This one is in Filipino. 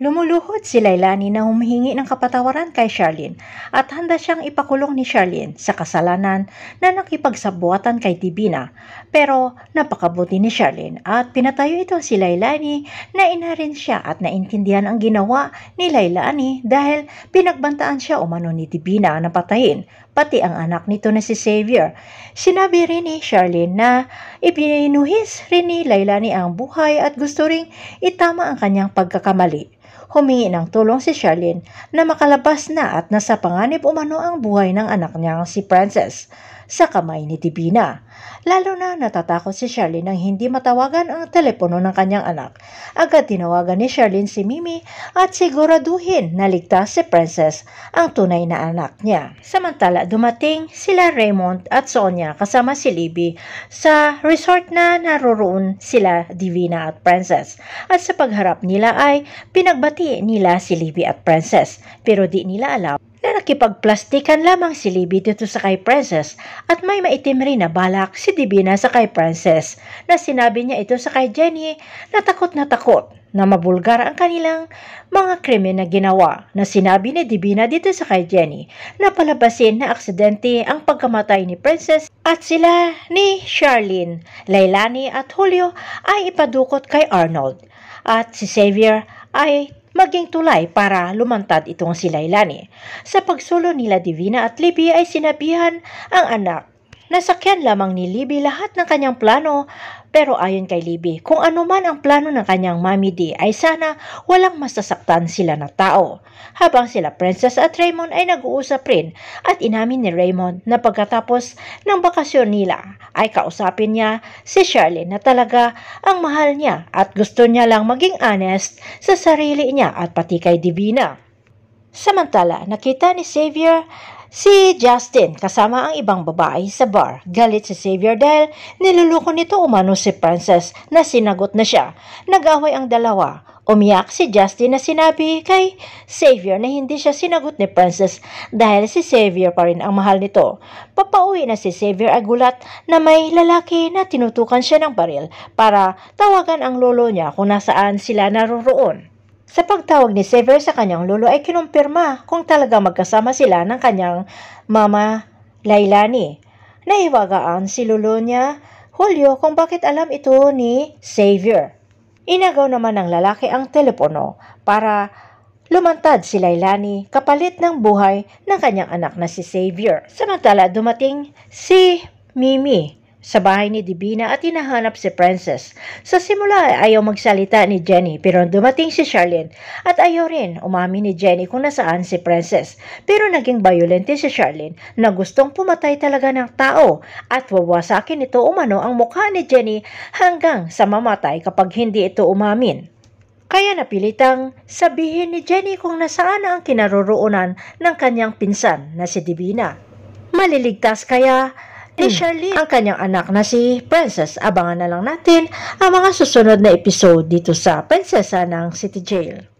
Lumuluhod si Lailani na humihingi ng kapatawaran kay Charlene at handa siyang ipakulong ni Charlene sa kasalanan na nakipagsabuatan kay Divina. Pero napakabuti ni Charlene at pinatayo ito si Lailani na inarin siya at naintindihan ang ginawa ni Lailani dahil pinagbantaan siya umano ni Divina na patayin, pati ang anak nito na si Xavier. Sinabi rin ni Charlene na ibinuhis rin ni Lailani ang buhay at gusto ring itama ang kanyang pagkakamali. Humingi ng tulong si Charlene na makalabas na at nasa panganib umano ang buhay ng anak niyang si Princess sa kamay ni Divina. Lalo na natatakot si Charlene nang hindi matawagan ang telepono ng kanyang anak. Agad tinawagan ni Charlene si Mimi at siguraduhin na ligtas si Princess, ang tunay na anak niya. Samantala dumating sila Raymond at Sonia kasama si Libby sa resort na naroroon sila Divina at Princess. At sa pagharap nila ay pinagbati nila si Libby at Princess, pero di nila alam na nakipagplastikan lamang si Libby dito sa kay Princess at may maitim rin na balak si Divina sa kay Princess na sinabi niya ito sa kay Jenny na takot na mabulgar ang kanilang mga krimen na ginawa na sinabi ni Divina dito sa kay Jenny na palabasin na aksidente ang pagkamatay ni Princess at sila ni Charlene, Lailani at Julio ay ipadukot kay Arnold at si Xavier ay maging tulay para lumantad itong si Lailani. Sa pagsulo nila Divina at Libby ay sinabihan ang anak na sakyan lamang ni Libby lahat ng kanyang plano, pero ayon kay Libby, kung ano man ang plano ng kanyang Mami D ay sana walang masasaktan sila na tao. Habang sila Princess at Raymond ay nag-uusap rin at inamin ni Raymond na pagkatapos ng bakasyon nila ay kausapin niya si Charlene na talaga ang mahal niya at gusto niya lang maging honest sa sarili niya at pati kay Divina. Samantala, nakita ni Xavier si Justin kasama ang ibang babae sa bar. Galit si Xavier dahil niluloko nito umano si Princess na sinagot na siya. Nag-away ang dalawa. Umiyak si Justin na sinabi kay Xavier na hindi siya sinagot ni Princess dahil si Xavier pa rin ang mahal nito. Papauwi na si Xavier ay gulat na may lalaki na tinutukan siya ng baril para tawagan ang lolo niya kung nasaan sila naroroon. Sa pagtawag ni Xavier sa kanyang lolo ay kinumpirma kung talaga magkasama sila ng kanyang mama Lailani. Naiwagaan si lolo niya, Julio, kung bakit alam ito ni Xavier. Inagaw naman ng lalaki ang telepono para lumantad si Lailani kapalit ng buhay ng kanyang anak na si Xavier. Samantala dumating si Mimi sa bahay ni Divina at hinahanap si Princess. Sa simula ay ayaw magsalita ni Jenny pero dumating si Charlene at ayaw rin umamin ni Jenny kung nasaan si Princess. Pero naging violente si Charlene na gustong pumatay talaga ng tao at wawasakin ito umano ang mukha ni Jenny hanggang sa mamatay kapag hindi ito umamin. Kaya napilitang sabihin ni Jenny kung nasaan ang kinaroroonan ng kanyang pinsan na si Divina. Maliligtas kaya ni Charlene ang kanyang anak na si Princess. Abangan na lang natin ang mga susunod na episode dito sa Prinsesa ng City Jail.